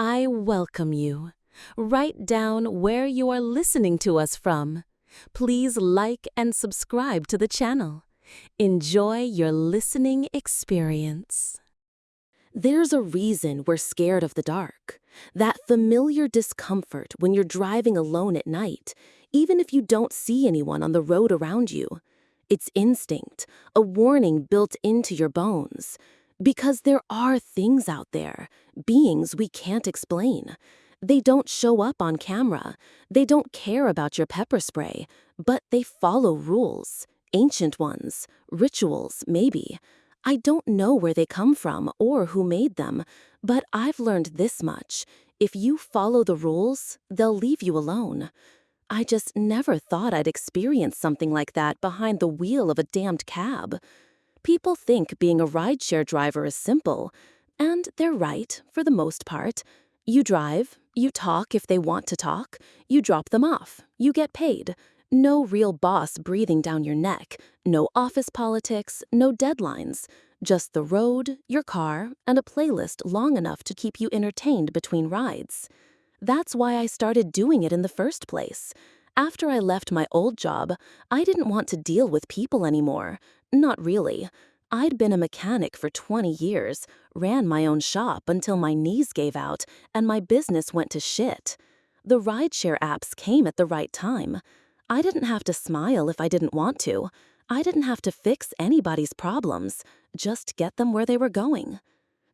I welcome you. Write down where you are listening to us from. Please like and subscribe to the channel. Enjoy your listening experience. There's a reason we're scared of the dark. That familiar discomfort when you're driving alone at night, even if you don't see anyone on the road around you. It's instinct, a warning built into your bones. Because there are things out there, beings we can't explain. They don't show up on camera. They don't care about your pepper spray, but they follow rules, ancient ones, rituals, maybe. I don't know where they come from or who made them, but I've learned this much. If you follow the rules, they'll leave you alone. I just never thought I'd experience something like that behind the wheel of a damned cab. People think being a rideshare driver is simple, and they're right for the most part. You drive, you talk if they want to talk, you drop them off, you get paid. No real boss breathing down your neck, no office politics, no deadlines. Just the road, your car, and a playlist long enough to keep you entertained between rides. That's why I started doing it in the first place. After I left my old job, I didn't want to deal with people anymore. Not really. I'd been a mechanic for 20 years, ran my own shop until my knees gave out and my business went to shit. The rideshare apps came at the right time. I didn't have to smile if I didn't want to. I didn't have to fix anybody's problems, just get them where they were going.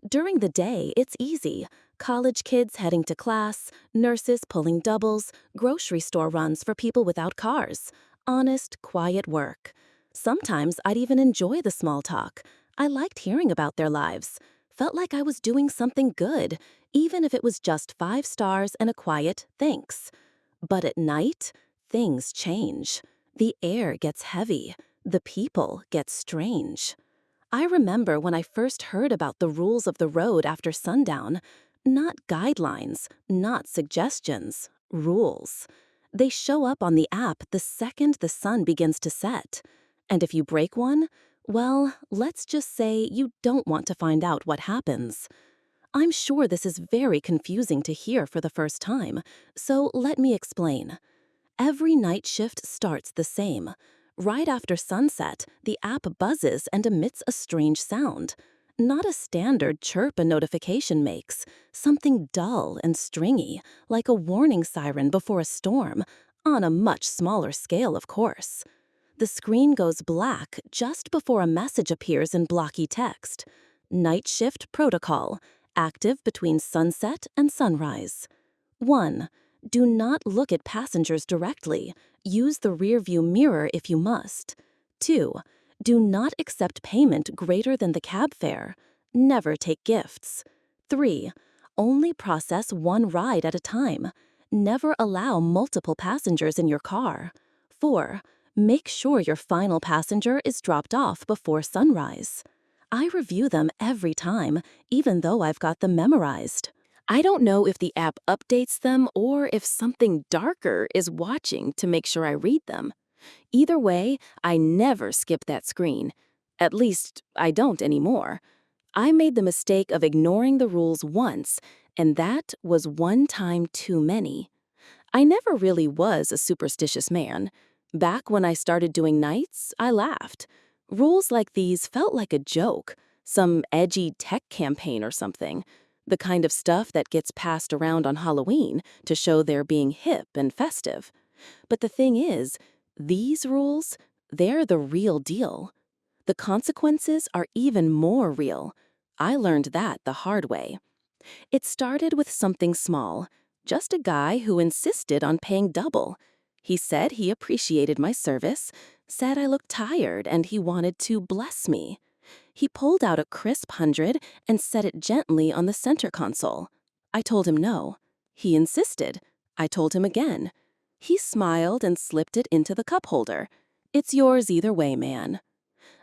During the day, it's easy. College kids heading to class, nurses pulling doubles, grocery store runs for people without cars. Honest, quiet work. Sometimes I'd even enjoy the small talk. I liked hearing about their lives. Felt like I was doing something good, even if it was just 5 stars and a quiet thanks. But at night, things change. The air gets heavy. The people get strange. I remember when I first heard about the rules of the road after sundown. Not guidelines, not suggestions, rules. They show up on the app the second the sun begins to set. And if you break one, well, let's just say you don't want to find out what happens. I'm sure this is very confusing to hear for the first time, so let me explain. Every night shift starts the same. Right after sunset, the app buzzes and emits a strange sound. Not a standard chirp a notification makes, something dull and stringy, like a warning siren before a storm, on a much smaller scale, of course. The screen goes black just before a message appears in blocky text. Night shift protocol, active between sunset and sunrise. 1. Do not look at passengers directly. Use the rearview mirror if you must. 2. Do not accept payment greater than the cab fare. Never take gifts. 3. Only process one ride at a time. Never allow multiple passengers in your car. 4. Make sure your final passenger is dropped off before sunrise. I review them every time, even though I've got them memorized. I don't know if the app updates them or if something darker is watching to make sure I read them. Either way, I never skip that screen. At least, I don't anymore. I made the mistake of ignoring the rules once, and that was one time too many. I never really was a superstitious man. Back when I started doing nights, I laughed. Rules like these felt like a joke, some edgy tech campaign or something. The kind of stuff that gets passed around on Halloween to show they're being hip and festive. But the thing is, these rules, they're the real deal. The consequences are even more real. I learned that the hard way. It started with something small, just a guy who insisted on paying double. He said he appreciated my service, said I looked tired and he wanted to bless me. He pulled out a crisp 100 and set it gently on the center console. I told him no. He insisted. I told him again. He smiled and slipped it into the cup holder. It's yours either way, man.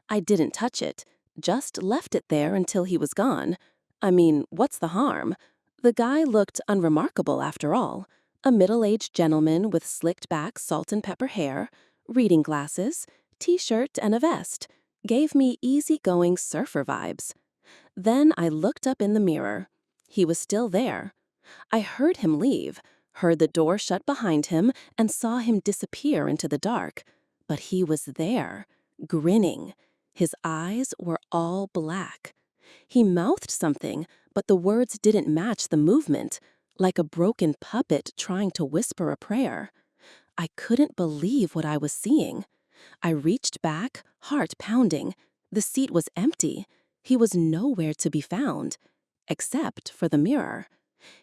I didn't touch it, just left it there until he was gone. I mean, what's the harm? The guy looked unremarkable after all. A middle-aged gentleman with slicked-back salt and pepper hair, reading glasses, t-shirt, and a vest. Gave me easy-going surfer vibes. Then I looked up in the mirror. He was still there. I heard him leave, heard the door shut behind him, and saw him disappear into the dark. But he was there, grinning. His eyes were all black. He mouthed something, but the words didn't match the movement, like a broken puppet trying to whisper a prayer. I couldn't believe what I was seeing. I reached back, heart pounding. The seat was empty. He was nowhere to be found, except for the mirror.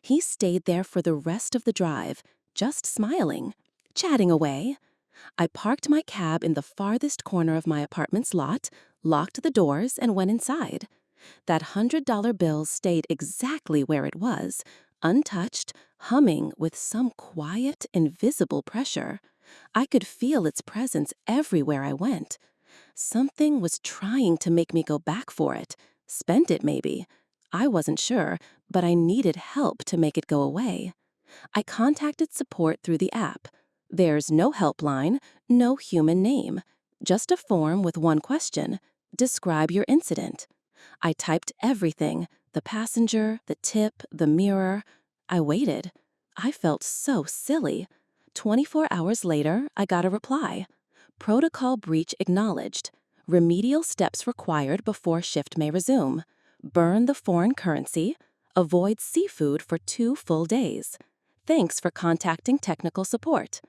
He stayed there for the rest of the drive, just smiling, chatting away. I parked my cab in the farthest corner of my apartment's lot, locked the doors, and went inside. That $100 bill stayed exactly where it was, untouched, humming with some quiet, invisible pressure. I could feel its presence everywhere I went. Something was trying to make me go back for it, spend it maybe. I wasn't sure, but I needed help to make it go away. I contacted support through the app. There's no helpline, no human name, just a form with one question: describe your incident. I typed everything: the passenger, the tip, the mirror. I waited. I felt so silly. 24 hours later, I got a reply. Protocol breach acknowledged. Remedial steps required before shift may resume. Burn the foreign currency. Avoid seafood for 2 full days. Thanks for contacting technical support.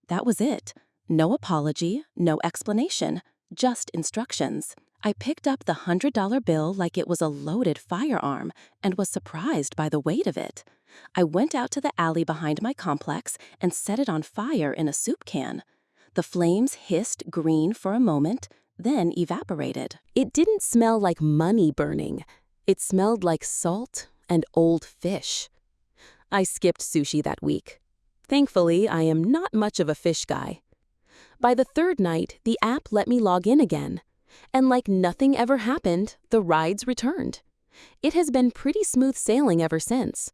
That was it. No apology, no explanation, just instructions. I picked up the $100 bill like it was a loaded firearm and was surprised by the weight of it. I went out to the alley behind my complex and set it on fire in a soup can. The flames hissed green for a moment, then evaporated. It didn't smell like money burning. It smelled like salt and old fish. I skipped sushi that week. Thankfully, I am not much of a fish guy. By the 3rd night, the app let me log in again. And like nothing ever happened, the rides returned. It has been pretty smooth sailing ever since.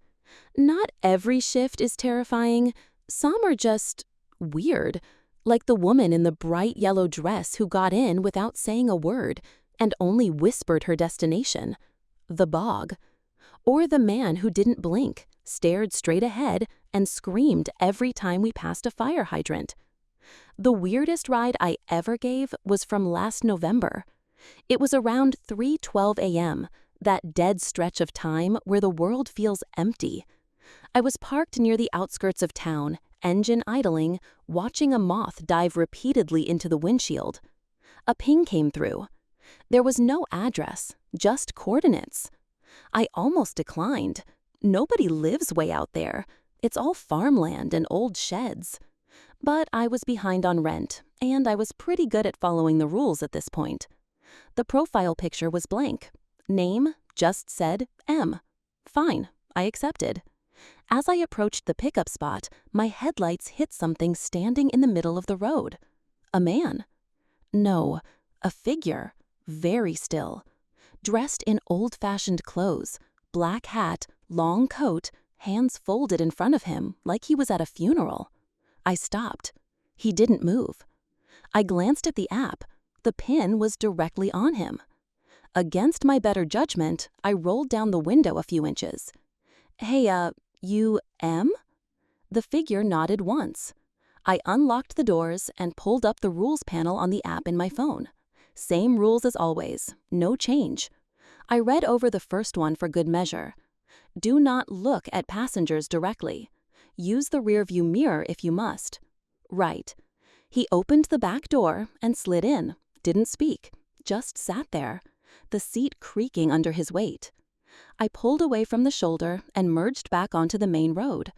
Not every shift is terrifying. Some are just weird, like the woman in the bright yellow dress who got in without saying a word and only whispered her destination, the bog. Or the man who didn't blink, stared straight ahead, and screamed every time we passed a fire hydrant. The weirdest ride I ever gave was from last November. It was around 3:12 a.m., that dead stretch of time where the world feels empty. I was parked near the outskirts of town, engine idling, watching a moth dive repeatedly into the windshield. A ping came through. There was no address, just coordinates. I almost declined. Nobody lives way out there. It's all farmland and old sheds. But I was behind on rent, and I was pretty good at following the rules at this point. The profile picture was blank. Name just said M. Fine, I accepted. As I approached the pickup spot, my headlights hit something standing in the middle of the road. A man. No, a figure, very still. Dressed in old-fashioned clothes, black hat, long coat, hands folded in front of him like he was at a funeral. I stopped. He didn't move. I glanced at the app. The pin was directly on him. Against my better judgment, I rolled down the window a few inches. Hey, you M? The figure nodded once. I unlocked the doors and pulled up the rules panel on the app in my phone. Same rules as always, no change. I read over the first one for good measure. Do not look at passengers directly. Use the rearview mirror if you must. Right. He opened the back door and slid in, didn't speak, just sat there, the seat creaking under his weight. I pulled away from the shoulder and merged back onto the main road.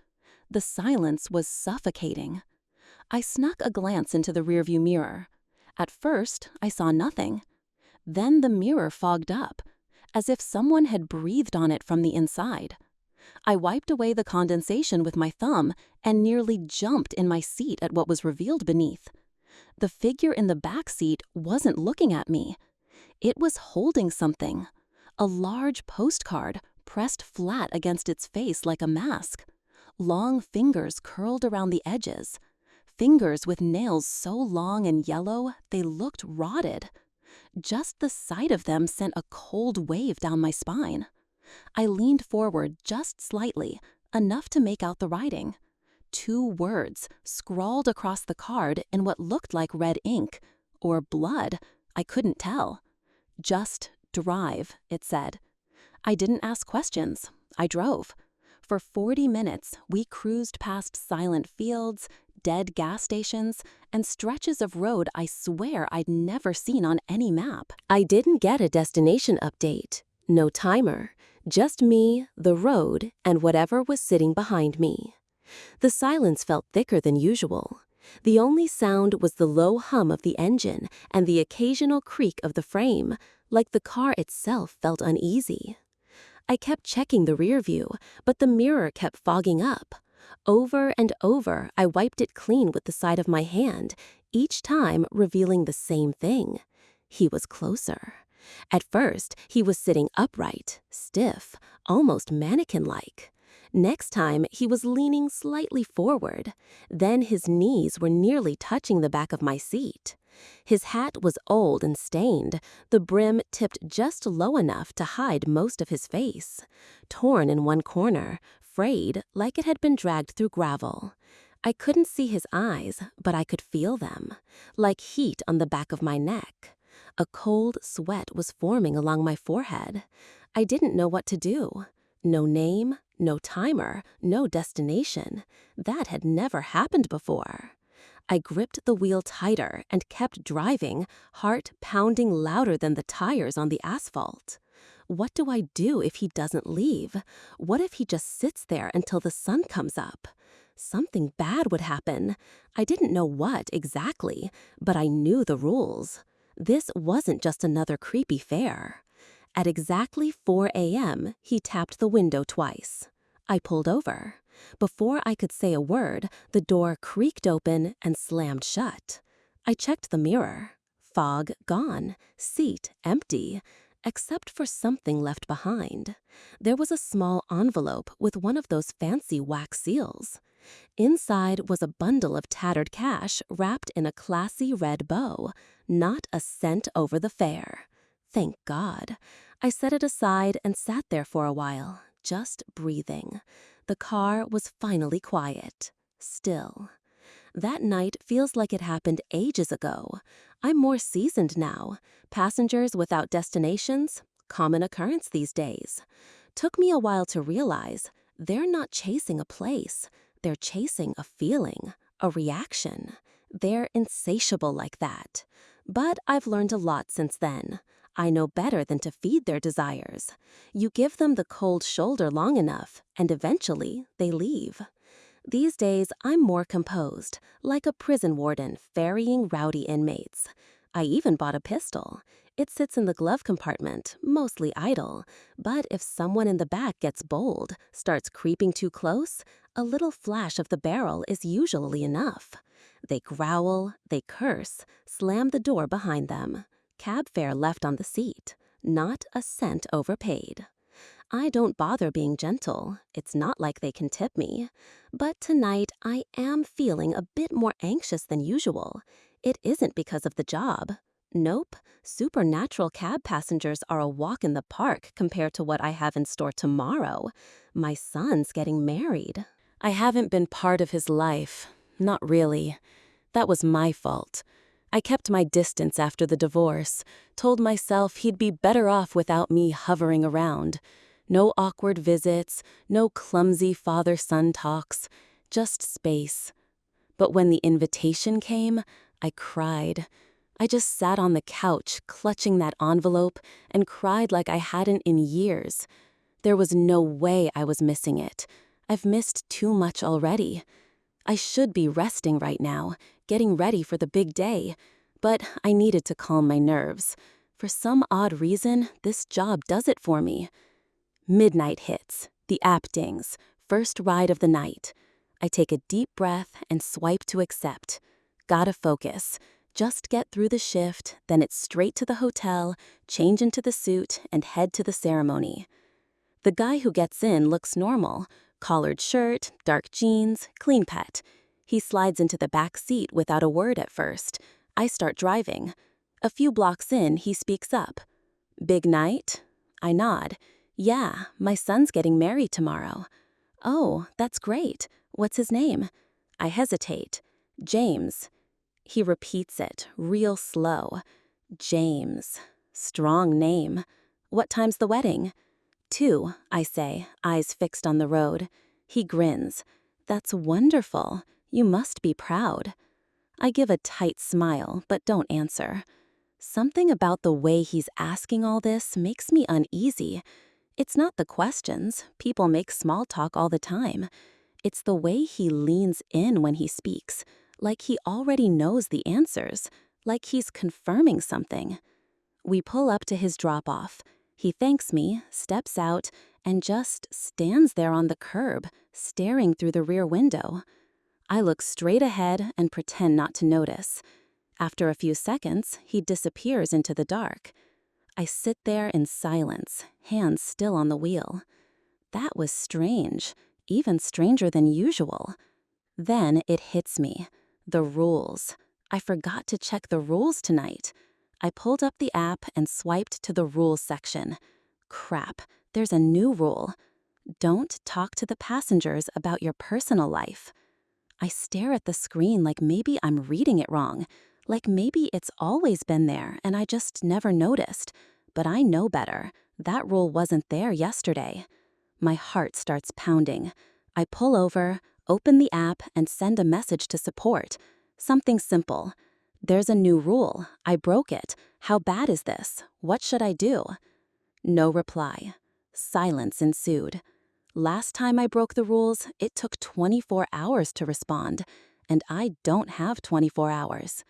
The silence was suffocating. I snuck a glance into the rearview mirror. At first, I saw nothing. Then the mirror fogged up, as if someone had breathed on it from the inside. I wiped away the condensation with my thumb and nearly jumped in my seat at what was revealed beneath. The figure in the back seat wasn't looking at me. It was holding something, a large postcard pressed flat against its face like a mask. Long fingers curled around the edges, fingers with nails so long and yellow they looked rotted. Just the sight of them sent a cold wave down my spine. I leaned forward just slightly, enough to make out the writing. 2 words scrawled across the card in what looked like red ink, or blood, I couldn't tell. Just drive, it said. I didn't ask questions. I drove. For 40 minutes, we cruised past silent fields, dead gas stations, and stretches of road I swear I'd never seen on any map. I didn't get a destination update. No timer. Just me, the road, and whatever was sitting behind me. The silence felt thicker than usual. The only sound was the low hum of the engine and the occasional creak of the frame, like the car itself felt uneasy. I kept checking the rear view, but the mirror kept fogging up. Over and over, I wiped it clean with the side of my hand, each time revealing the same thing. He was closer. At first, he was sitting upright, stiff, almost mannequin-like. Next time, he was leaning slightly forward. Then his knees were nearly touching the back of my seat. His hat was old and stained, the brim tipped just low enough to hide most of his face. Torn in one corner, frayed like it had been dragged through gravel. I couldn't see his eyes, but I could feel them, like heat on the back of my neck. A cold sweat was forming along my forehead. I didn't know what to do. No name, no timer, no destination. That had never happened before. I gripped the wheel tighter and kept driving, heart pounding louder than the tires on the asphalt. What do I do if he doesn't leave? What if he just sits there until the sun comes up? Something bad would happen. I didn't know what exactly, but I knew the rules. This wasn't just another creepy fare. At exactly 4 a.m., he tapped the window twice. I pulled over. Before I could say a word, the door creaked open and slammed shut. I checked the mirror. Fog gone, seat empty, except for something left behind. There was a small envelope with one of those fancy wax seals. Inside was a bundle of tattered cash wrapped in a classy red bow, not a cent over the fare. Thank God. I set it aside and sat there for a while, just breathing. The car was finally quiet, still. That night feels like it happened ages ago. I'm more seasoned now. Passengers without destinations, common occurrence these days. Took me a while to realize they're not chasing a place. They're chasing a feeling, a reaction. They're insatiable like that. But I've learned a lot since then. I know better than to feed their desires. You give them the cold shoulder long enough, and eventually they leave. These days, I'm more composed, like a prison warden ferrying rowdy inmates. I even bought a pistol. It sits in the glove compartment, mostly idle. But if someone in the back gets bold, starts creeping too close, a little flash of the barrel is usually enough. They growl, they curse, slam the door behind them. Cab fare left on the seat, not a cent overpaid. I don't bother being gentle. It's not like they can tip me. But tonight I am feeling a bit more anxious than usual. It isn't because of the job. Nope, supernatural cab passengers are a walk in the park compared to what I have in store tomorrow. My son's getting married. I haven't been part of his life. Not really. That was my fault. I kept my distance after the divorce, told myself he'd be better off without me hovering around. No awkward visits, no clumsy father-son talks, just space. But when the invitation came, I cried. I just sat on the couch, clutching that envelope, and cried like I hadn't in years. There was no way I was missing it. I've missed too much already. I should be resting right now, getting ready for the big day. But I needed to calm my nerves. For some odd reason, this job does it for me. Midnight hits. The app dings. First ride of the night. I take a deep breath and swipe to accept. Gotta focus. Just get through the shift, then it's straight to the hotel, change into the suit, and head to the ceremony. The guy who gets in looks normal. Collared shirt, dark jeans, clean cut. He slides into the back seat without a word at first. I start driving. A few blocks in, he speaks up. Big night? I nod. Yeah, my son's getting married tomorrow. Oh, that's great. What's his name? I hesitate. James. He repeats it, real slow. James. Strong name. What time's the wedding? 2, I say, eyes fixed on the road. He grins. That's wonderful. You must be proud. I give a tight smile, but don't answer. Something about the way he's asking all this makes me uneasy. It's not the questions. People make small talk all the time. It's the way he leans in when he speaks, like he already knows the answers, like he's confirming something. We pull up to his drop-off. He thanks me, steps out, and just stands there on the curb, staring through the rear window. I look straight ahead and pretend not to notice. After a few seconds, he disappears into the dark. I sit there in silence, hands still on the wheel. That was strange, even stranger than usual. Then it hits me. The rules. I forgot to check the rules tonight. I pulled up the app and swiped to the rules section. Crap, there's a new rule. Don't talk to the passengers about your personal life. I stare at the screen like maybe I'm reading it wrong, like maybe it's always been there and I just never noticed. But I know better. That rule wasn't there yesterday. My heart starts pounding. I pull over, open the app, and send a message to support. Something simple. There's a new rule. I broke it. How bad is this? What should I do? No reply. Silence ensued. Last time I broke the rules, it took 24 hours to respond, and I don't have 24 hours.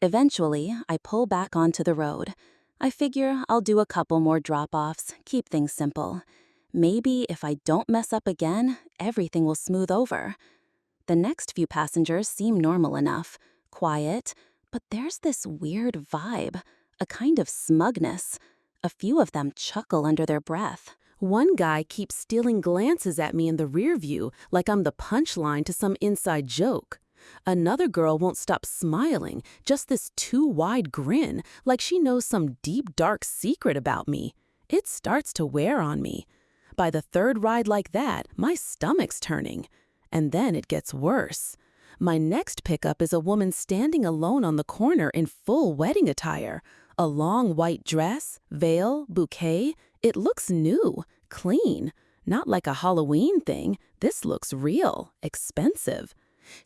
Eventually, I pull back onto the road. I figure I'll do a couple more drop-offs, keep things simple. Maybe if I don't mess up again, everything will smooth over. The next few passengers seem normal enough, quiet, but there's this weird vibe, a kind of smugness. A few of them chuckle under their breath. One guy keeps stealing glances at me in the rear view like I'm the punchline to some inside joke. Another girl won't stop smiling, just this too wide grin, like she knows some deep, dark secret about me. It starts to wear on me. By the third ride like that, my stomach's turning. And then it gets worse. My next pickup is a woman standing alone on the corner in full wedding attire. A long white dress, veil, bouquet. It looks new, clean. Not like a Halloween thing. This looks real, expensive.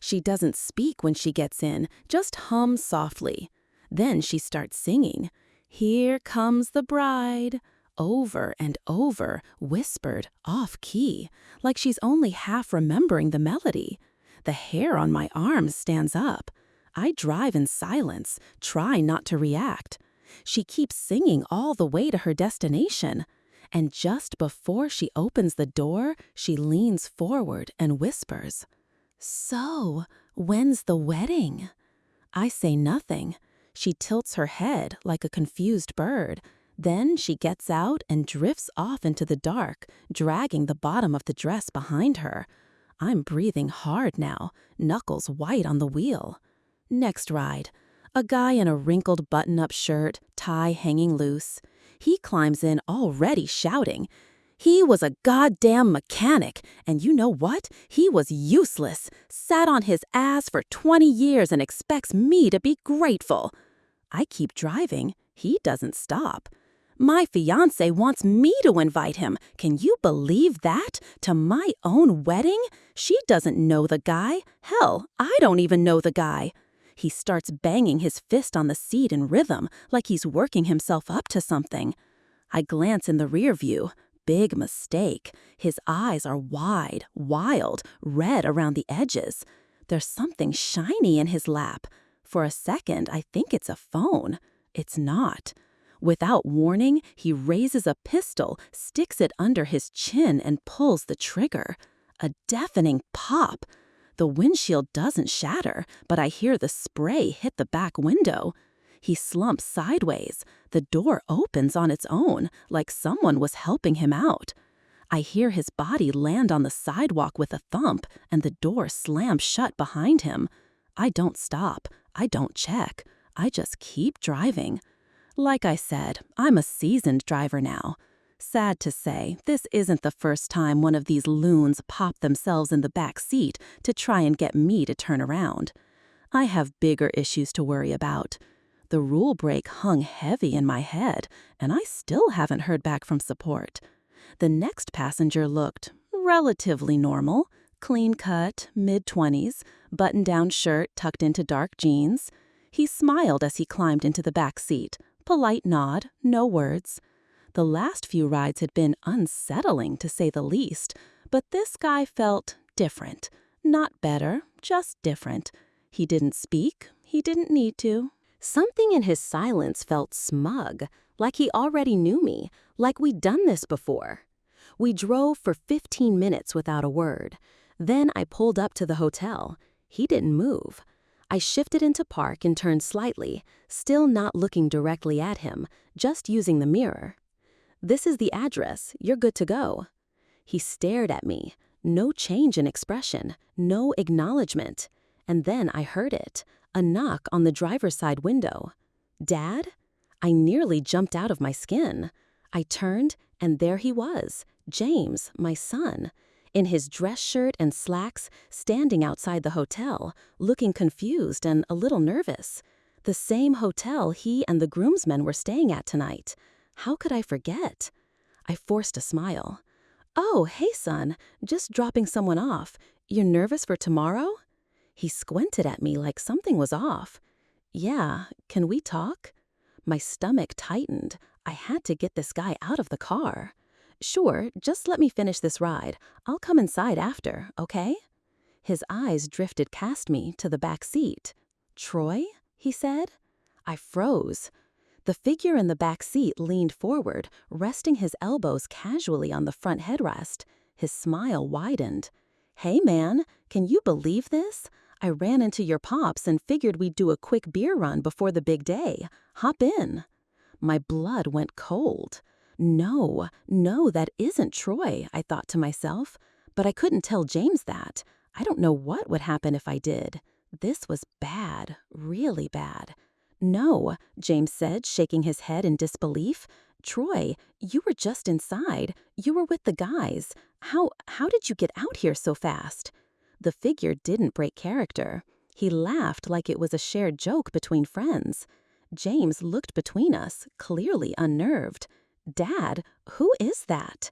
She doesn't speak when she gets in, just hums softly. Then she starts singing, "Here comes the bride," over and over, whispered, off-key, like she's only half remembering the melody. The hair on my arms stands up. I drive in silence, try not to react. She keeps singing all the way to her destination. And just before she opens the door, she leans forward and whispers, "So, when's the wedding?" I say nothing. She tilts her head like a confused bird. Then she gets out and drifts off into the dark, dragging the bottom of the dress behind her. I'm breathing hard now, knuckles white on the wheel. Next ride. A guy in a wrinkled button-up shirt, tie hanging loose. He climbs in already shouting. He was a goddamn mechanic, and you know what? He was useless. Sat on his ass for 20 years and expects me to be grateful. I keep driving. He doesn't stop. My fiancé wants me to invite him. Can you believe that? To my own wedding? She doesn't know the guy. Hell, I don't even know the guy. He starts banging his fist on the seat in rhythm, like he's working himself up to something. I glance in the rear view. Big mistake. His eyes are wide, wild, red around the edges. There's something shiny in his lap. For a second, I think it's a phone. It's not. Without warning, he raises a pistol, sticks it under his chin, and pulls the trigger. A deafening pop. The windshield doesn't shatter, but I hear the spray hit the back window. He slumps sideways. The door opens on its own, like someone was helping him out. I hear his body land on the sidewalk with a thump, and the door slams shut behind him. I don't stop. I don't check. I just keep driving. Like I said, I'm a seasoned driver now. Sad to say, this isn't the first time one of these loons popped themselves in the back seat to try and get me to turn around. I have bigger issues to worry about. The rule break hung heavy in my head, and I still haven't heard back from support. The next passenger looked relatively normal, clean-cut, mid-20s, button-down shirt tucked into dark jeans. He smiled as he climbed into the back seat. Polite nod, no words. The last few rides had been unsettling, to say the least, but this guy felt different. Not better, just different. He didn't speak. He didn't need to. Something in his silence felt smug, like he already knew me, like we'd done this before. We drove for 15 minutes without a word. Then I pulled up to the hotel. He didn't move. I shifted into park and turned slightly, still not looking directly at him, just using the mirror. "This is the address. You're good to go." He stared at me. No change in expression, no acknowledgement. And then I heard it, a knock on the driver's side window. "Dad?" I nearly jumped out of my skin. I turned, and there he was, James, my son, in his dress shirt and slacks, standing outside the hotel, looking confused and a little nervous. The same hotel he and the groomsmen were staying at tonight. How could I forget? I forced a smile. "Oh, hey, son, just dropping someone off. You're nervous for tomorrow?" He squinted at me like something was off. "Yeah, can we talk?" My stomach tightened. I had to get this guy out of the car. "Sure, just let me finish this ride. I'll come inside after, okay?" His eyes drifted past me to the back seat. "Troy?" he said. I froze. The figure in the back seat leaned forward, resting his elbows casually on the front headrest. His smile widened. "Hey, man, can you believe this? I ran into your pops and figured we'd do a quick beer run before the big day. Hop in." My blood went cold. No, that isn't Troy, I thought to myself. But I couldn't tell James that. I don't know what would happen if I did. This was bad, really bad. "No," James said, shaking his head in disbelief. "Troy, you were just inside. You were with the guys. How did you get out here so fast?" The figure didn't break character. He laughed like it was a shared joke between friends. James looked between us, clearly unnerved. "Dad, who is that?"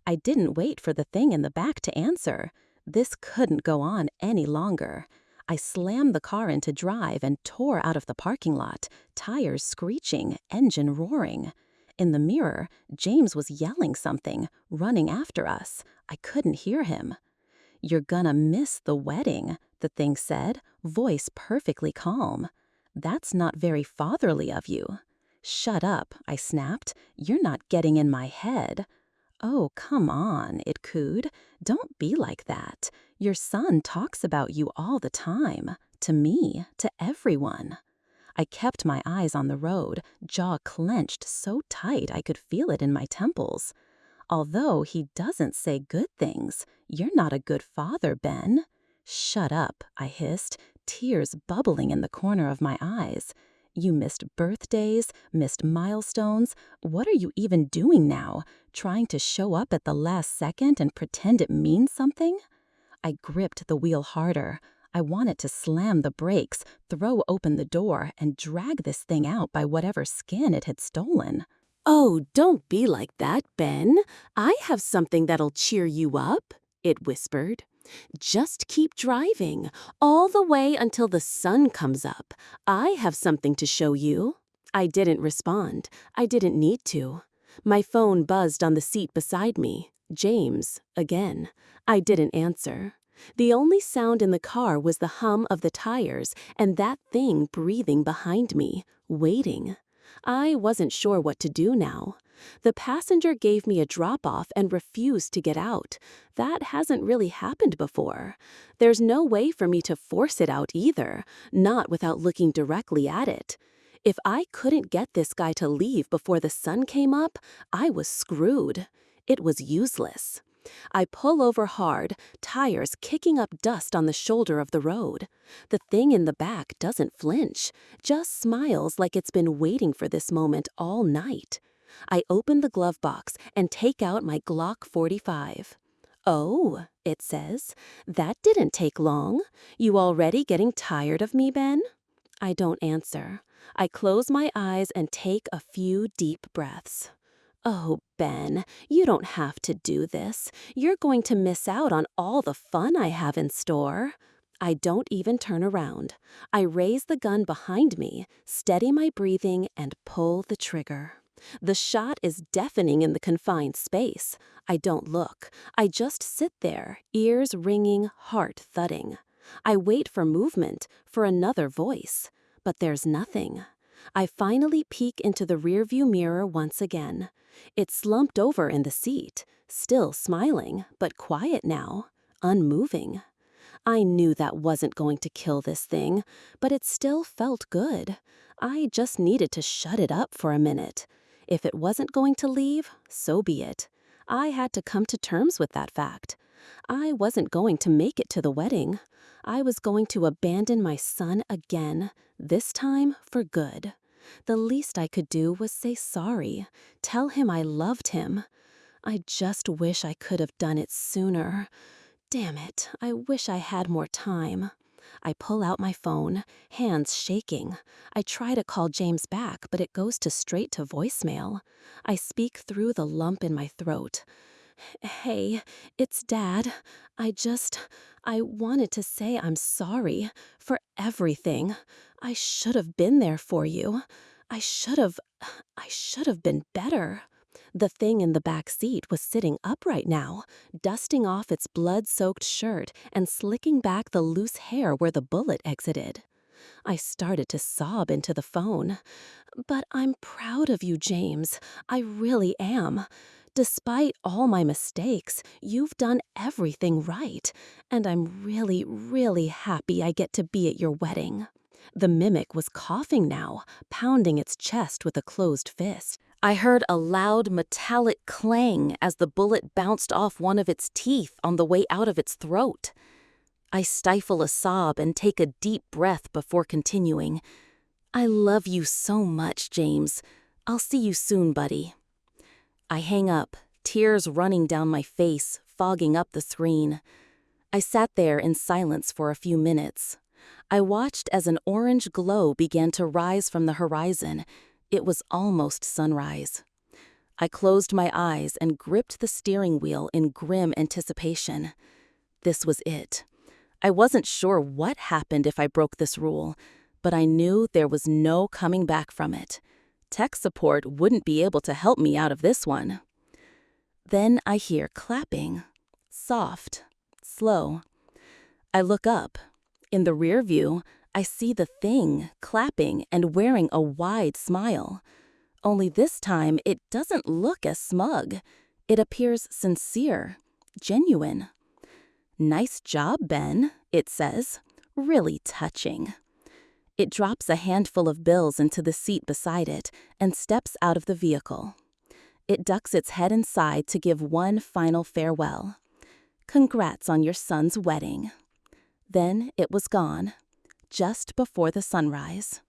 I didn't wait for the thing in the back to answer. This couldn't go on any longer. I slammed the car into drive and tore out of the parking lot, tires screeching, engine roaring. In the mirror, James was yelling something, running after us. I couldn't hear him. "You're gonna miss the wedding," the thing said, voice perfectly calm. "That's not very fatherly of you." "Shut up," I snapped. "You're not getting in my head." "Oh, come on," it cooed. "Don't be like that. Your son talks about you all the time. To me, to everyone." I kept my eyes on the road, jaw clenched so tight I could feel it in my temples. "Although he doesn't say good things, you're not a good father, Ben." "Shut up," I hissed, tears bubbling in the corner of my eyes. "You missed birthdays, missed milestones. What are you even doing now? Trying to show up at the last second and pretend it means something?" I gripped the wheel harder. I wanted to slam the brakes, throw open the door, and drag this thing out by whatever skin it had stolen. "Oh, don't be like that, Ben. I have something that'll cheer you up," it whispered. "Just keep driving, all the way until the sun comes up. I have something to show you." I didn't respond. I didn't need to. My phone buzzed on the seat beside me. James, again. I didn't answer. The only sound in the car was the hum of the tires and that thing breathing behind me, waiting. I wasn't sure what to do now. The passenger gave me a drop-off and refused to get out. That hasn't really happened before. There's no way for me to force it out either, not without looking directly at it. If I couldn't get this guy to leave before the sun came up, I was screwed. It was useless. I pull over hard, tires kicking up dust on the shoulder of the road. The thing in the back doesn't flinch, just smiles like it's been waiting for this moment all night. I open the glove box and take out my Glock 45. "Oh," it says, "that didn't take long. You already getting tired of me, Ben?" I don't answer. I close my eyes and take a few deep breaths. "Oh, Ben, you don't have to do this. You're going to miss out on all the fun I have in store." I don't even turn around. I raise the gun behind me, steady my breathing, and pull the trigger. The shot is deafening in the confined space. I don't look. I just sit there, ears ringing, heart thudding. I wait for movement, for another voice. But there's nothing. I finally peek into the rearview mirror once again. It's slumped over in the seat, still smiling, but quiet now, unmoving. I knew that wasn't going to kill this thing, but it still felt good. I just needed to shut it up for a minute. If it wasn't going to leave, so be it. I had to come to terms with that fact. I wasn't going to make it to the wedding. I was going to abandon my son again, this time for good. The least I could do was say sorry, tell him I loved him. I just wish I could have done it sooner. Damn it, I wish I had more time. I pull out my phone, hands shaking. I try to call James back, but it goes straight to voicemail. I speak through the lump in my throat. "Hey, it's Dad. I wanted to say I'm sorry for everything. I should have been there for you. I should have been better." The thing in the back seat was sitting upright now, dusting off its blood-soaked shirt and slicking back the loose hair where the bullet exited. I started to sob into the phone. "But I'm proud of you, James. I really am. Despite all my mistakes, you've done everything right, and I'm really, really happy I get to be at your wedding." The mimic was coughing now, pounding its chest with a closed fist. I heard a loud metallic clang as the bullet bounced off one of its teeth on the way out of its throat. I stifle a sob and take a deep breath before continuing. "I love you so much, James. I'll see you soon, buddy." I hang up, tears running down my face, fogging up the screen. I sat there in silence for a few minutes. I watched as an orange glow began to rise from the horizon. It was almost sunrise. I closed my eyes and gripped the steering wheel in grim anticipation. This was it. I wasn't sure what happened if I broke this rule, but I knew there was no coming back from it. Tech support wouldn't be able to help me out of this one. Then I hear clapping. Soft, slow. I look up. In the rear view, I see the thing clapping and wearing a wide smile. Only this time, it doesn't look as smug. It appears sincere, genuine. "Nice job, Ben," it says. Really touching. It drops a handful of bills into the seat beside it and steps out of the vehicle. It ducks its head inside to give one final farewell. "Congrats on your son's wedding." Then it was gone, just before the sunrise.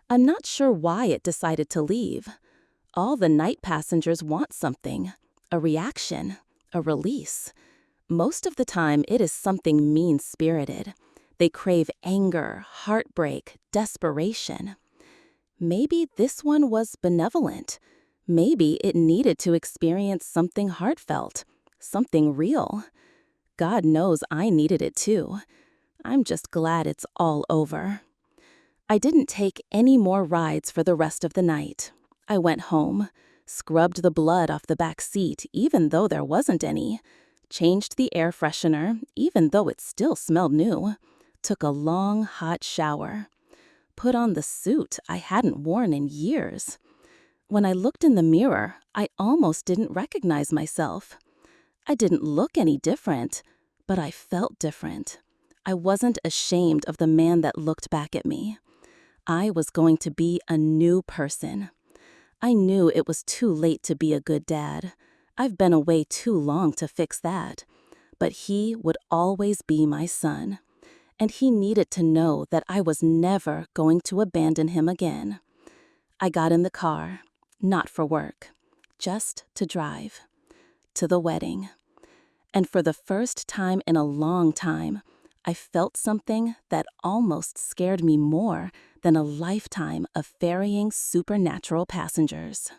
I'm not sure why it decided to leave. All the night passengers want something, a reaction, a release. Most of the time, it is something mean-spirited. They crave anger, heartbreak, desperation. Maybe this one was benevolent. Maybe it needed to experience something heartfelt, something real. God knows I needed it too. I'm just glad it's all over. I didn't take any more rides for the rest of the night. I went home, scrubbed the blood off the back seat even though there wasn't any, changed the air freshener even though it still smelled new, took a long, hot shower, put on the suit I hadn't worn in years. When I looked in the mirror, I almost didn't recognize myself. I didn't look any different, but I felt different. I wasn't ashamed of the man that looked back at me. I was going to be a new person. I knew it was too late to be a good dad. I've been away too long to fix that. But he would always be my son. And he needed to know that I was never going to abandon him again. I got in the car, not for work, just to drive, to the wedding. And for the first time in a long time, I felt something that almost scared me more than a lifetime of ferrying supernatural passengers.